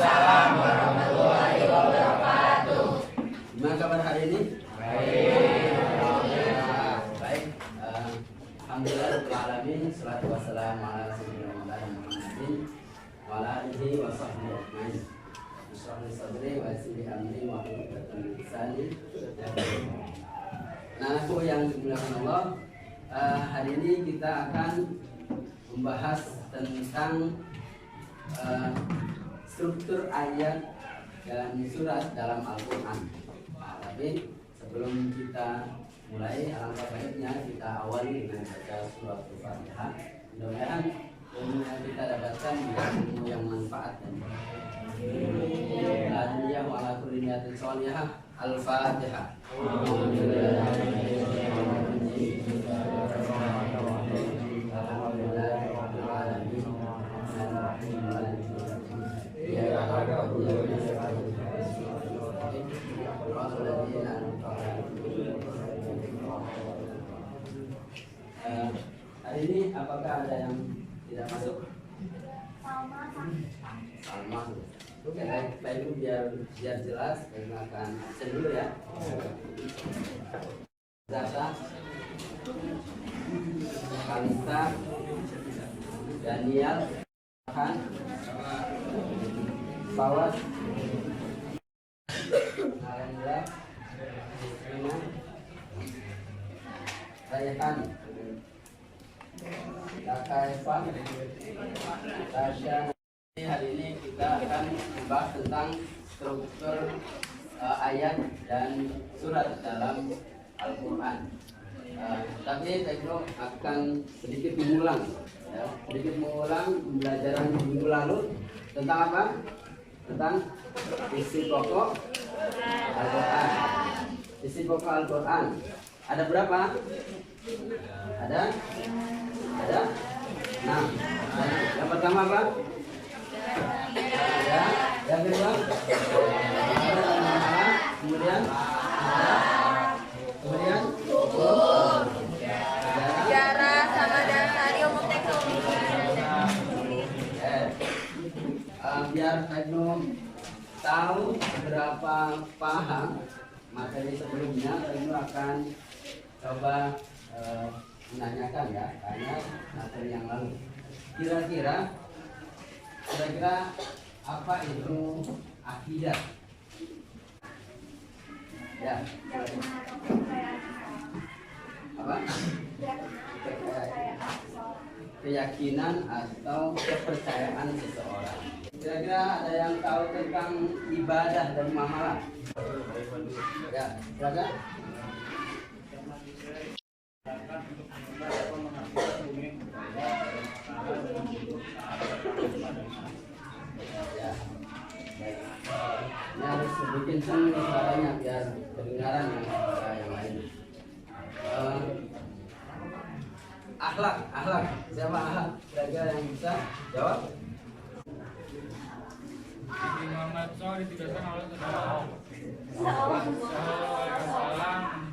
warahmatullahi wabarakatuh. Gimana kabar hari ini? Baik. Alhamdulillah rabbil alamin, salatu wassalamu ala sayyidina Muhammadin wa ala alihi wa sahbihi ajmain. Bismillah sadri wa yassir li amri wa hlul 'uqdatam min lisani. Nah, aku yang dimuliakan Allah, hari ini kita akan membahas tentang struktur ayat dan surat dalam Al-Quran. Nah, tapi sebelum kita mulai, alangkah baiknya kita awali dengan baca surat Al-Fatihah. Mudah-mudahan ilmu yang kita dapatkan ilmu yang manfaat dan alhamdulillah wa ala kulli niyatin shalihah. Al-Fatihah. Hari ini apakah ada yang tidak masuk? Salma. Oke, baik itu biar jelas, kita akan absen dulu ya. Zata, Kalista, Daniel, Han, Bawas, Nalendra, Rina, Rayhan, Daka Evan, Tasya. Hari ini kita akan membahas tentang struktur ayat dan surat dalam Al-Quran. Tapi Tekno akan sedikit mengulang, ya, pembelajaran minggu lalu tentang apa? Tentang isi pokok Al-Quran. Isi pokok Al-Quran. Ada berapa? Ada? 6. Yang pertama apa? Ya, yang kedua, kemudian Sejarah sama dasar ilmu teknologi. Biar Tekno tahu berapa paham materi sebelumnya, Tekno akan coba menanyakan ya, tanya materi yang lalu. Kira-kira apa itu akidah? Ya. Apa? Keyakinan atau kepercayaan seseorang. Kira-kira ada yang tahu tentang ibadah dan muamalah? Ya, silakan. Ya. Ini harus bikin suaranya biar kedengaran yang lain. Akhlak. Siapa akhlak? Kira-kira yang bisa jawab? Nabi Muhammad SAW ditugaskan oleh Rasulullah SAW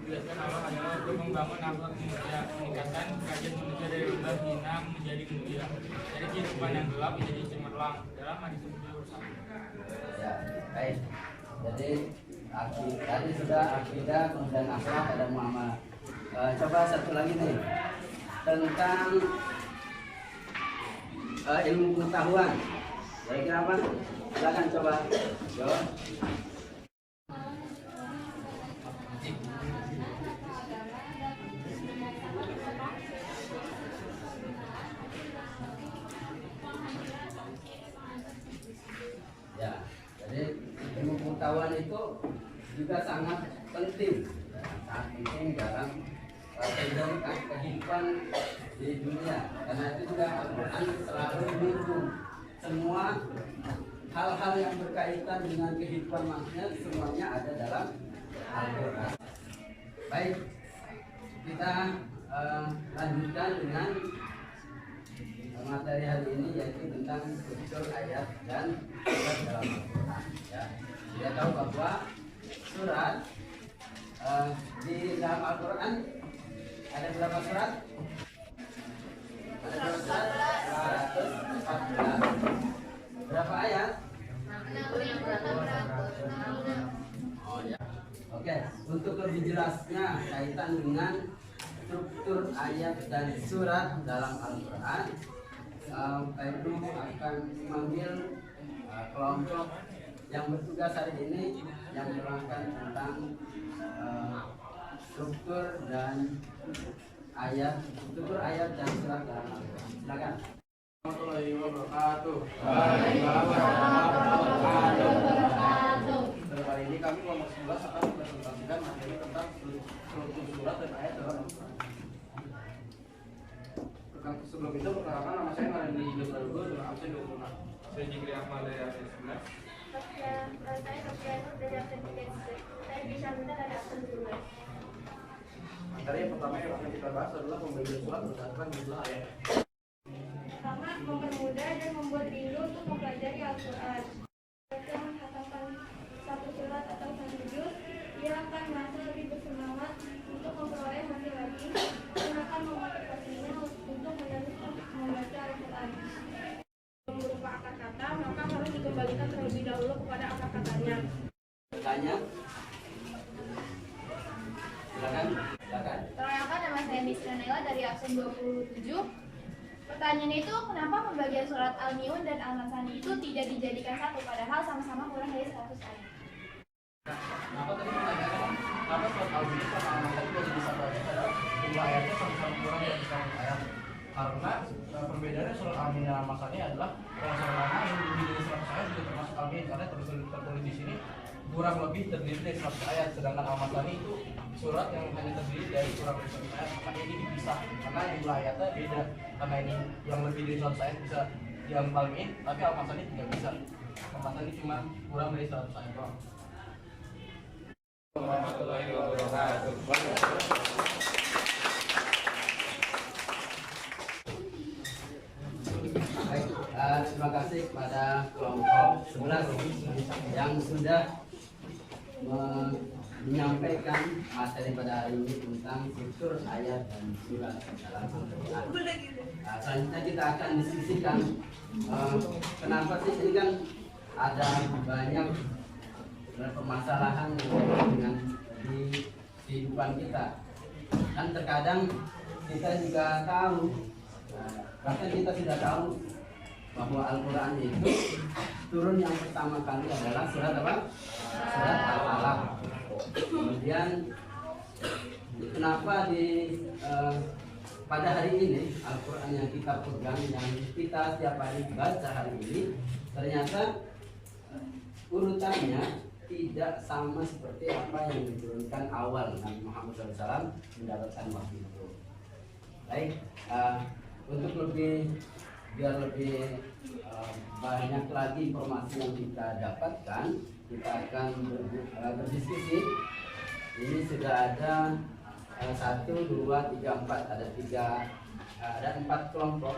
ditugaskan Allah adalah untuk membangun akhlak manusia, meningkatkan derajat manusia dari rendah hina menjadi mulia, dari kehidupan yang gelap menjadi cemerlang dalam hadis urusan. Ya, baik. Jadi tadi sudah akidah, kemudian akhlak, ada muamalah. Coba satu lagi nih tentang ilmu pengetahuan. Kira-kira apa? Silakan coba jawab. Ya, jadi ilmu pengetahuan itu juga sangat penting dalam kehidupan di dunia, karena itu juga Al-Quran selalu mendukung semua hal-hal yang berkaitan dengan kehidupan manusia, semuanya ada dalam Al-Quran. Baik, kita lanjutkan dengan materi hari ini, yaitu tentang struktur ayat dan surat dalam Al-Quran. Ya, kita tahu bahwa surat di dalam Al-Quran ada berapa surat? Ada berapa surat? 114. Berapa ayat? 6 Oh ya. Oke, untuk lebih jelasnya kaitan dengan struktur ayat dan surat dalam Al-Quran, Pak Ibnu akan memanggil kelompok yang bertugas hari ini yang menerangkan tentang struktur ayat dan surat dalam Al-Quran. Silakan. Warahmatullahi wabarakatuh. Kali ini kami kelompok 11 akan mempresentasikan materi tentang struktur surat dan ayat dalam Al-Quran. Sebelum itu perkenalkan, nama saya Narendra Jogradul dengan absen 26. Saya Jikri Ahmad dari absen 11. Saya Sofianur dari absen 3. Saya bisa minta dari absen 12. Materi yang pertama yang akan kita bahas adalah pembagian surat berdasarkan jumlah ayat. Pertama, mempermudah dan membuat rindu untuk mempelajari Al-Quran. Jika menghafalkan satu surat atau satu juz, ia akan merasa lebih bersemangat untuk memperoleh hasil lagi dan akan memotivasinya untuk menerus membaca Al-Quran. Berupa akar kata, maka harus dikembalikan terlebih dahulu kepada akar katanya. Tanya. Silakan. Perkenalkan, nama saya Miss Nela dari absen 27. Pertanyaannya itu, kenapa pembagian surat Al-Miun dan Al-Masani itu tidak dijadikan satu, padahal sama-sama kurang dari 100 ayat? Kenapa tadi menanyakan kenapa surat Al-Miun sama Al-Masani itu bisa baca padahal jumlah ayatnya sama-sama kurang dari 100 ayat? Karena perbedaannya surat Al-Miun dan Al-Masani adalah kalau surat Al-Miun yang lebih dari 100 ayat juga termasuk Al-Miun karena tertulis di sini kurang lebih terdiri dari 100 ayat, sedangkan Al-Masani itu surat yang hanya terdiri dari kurang dari 100 ayat. Makanya ini dipisah karena jumlah ayatnya beda, karena ini yang lebih dari 100 ayat bisa diambil Al-Miun, tapi Al-Masani tidak bisa. Al-Masani cuma kurang dari 100 ayat doang. Warahmatullahi wabarakatuh. Baik, terima kasih kepada kelompok 11 yang sudah menyampaikan materi pada hari ini tentang struktur ayat dan surat dalam Al-Quran. Selanjutnya kita akan diskusikan kenapa sih ini kan ada banyak permasalahan dengan di kehidupan kita. Kan terkadang kita juga tahu, bahkan kita sudah tahu bahwa Al-Quran itu turun yang pertama kali adalah surat apa? Surat Al-Alaq. Kemudian kenapa pada hari ini Al-Quran yang kita pegang, yang kita setiap hari baca hari ini, ternyata urutannya tidak sama seperti apa yang diturunkan awal Nabi Muhammad SAW mendapatkan wahyu itu. Baik, untuk biar lebih banyak lagi informasi yang kita dapatkan, kita akan berdiskusi. Ini sudah ada 1, 2, 3, 4, ada 4 kelompok.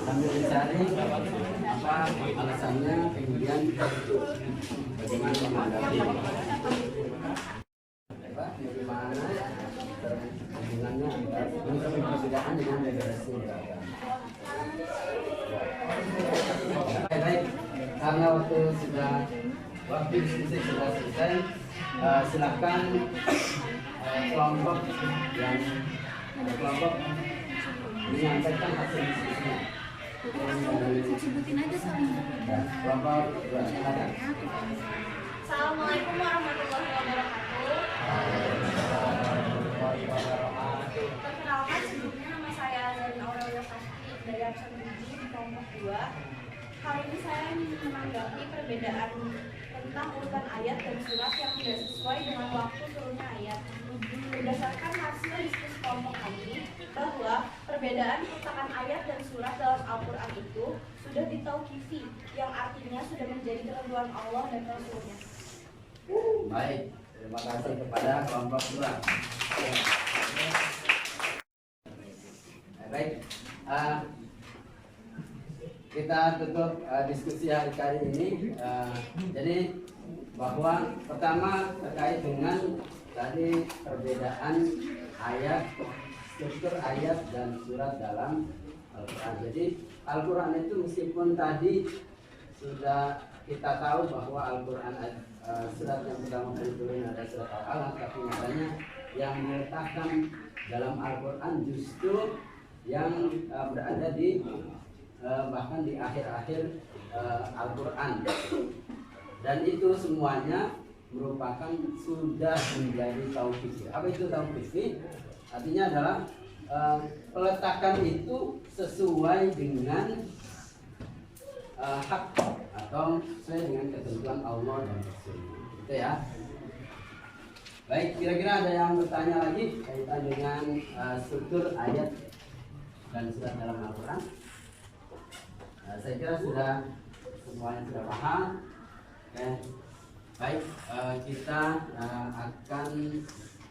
Sambil dicari apa alasannya, kemudian bagaimana menanggapi, bagaimana hubungannya antara perbedaan dengan regulasi beragam. Baik, karena waktu diskusi sudah selesai, silakan kelompok menyampaikan hasil diskusinya. Sebutin aja soalnya. Kelompok silakan. Assalamualaikum warahmatullahi wabarakatuh. Perkenalkan, sebelumnya nama saya Zain Aurelia Sasti dari absen 7 di kelompok 2. Kali ini saya ingin menanggapi perbedaan tentang urutan ayat dan surat yang tidak sesuai dengan waktu turunnya ayat. Berdasarkan hasil diskusi kelompok kami, bahwa perbedaan peletakan ayat dan surat dalam Al-Quran itu sudah ditauqifi, yang artinya sudah menjadi ketentuan Allah dan Rasul-Nya. Baik, terima kasih kepada kelompok 2. Baik, kita tutup diskusi hari kali ini. Jadi bahwa pertama terkait dengan tadi perbedaan ayat, struktur ayat dan surat dalam Al-Quran. Jadi Al-Quran itu meskipun tadi sudah kita tahu bahwa Al-Quran surat yang pertama kali turun ada surat Al-Alaq, tapi nyatanya yang diletakkan dalam Al-Quran justru yang berada di bahkan di akhir-akhir Al-Quran, dan itu semuanya merupakan sudah menjadi tauqifiyah. Apa itu tauqifiyah? Artinya adalah peletakan itu sesuai dengan hak atau sesuai dengan ketentuan Allah dan Rasul. Itu ya. Baik, kira-kira ada yang bertanya lagi kaitan dengan struktur ayat dan surat dalam Al-Quran? Saya kira semuanya sudah paham. Oke. Baik, kita akan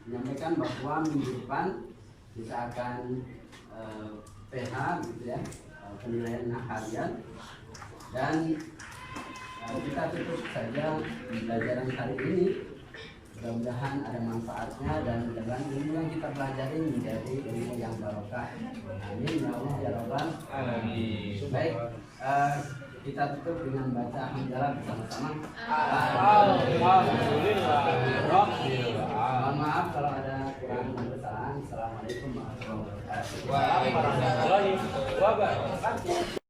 menyampaikan bahwa minggu depan kita akan PH gitu ya, penilaian harian, dan kita tutup saja pembelajaran hari ini. Mudah-mudahan ada manfaatnya dan mudah-mudahan ilmu yang kita pelajari menjadi ilmu yang barokah. Amin ya Allah ya Rabbal alamin. Baik, kita tutup dengan baca hamdalah bersama-sama. Alhamdulillah. Mohon maaf kalau ada kurang dan kesalahan. Assalamualaikum warahmatullahi wabarakatuh. Waalaikumsalam warahmatullahi wabarakatuh.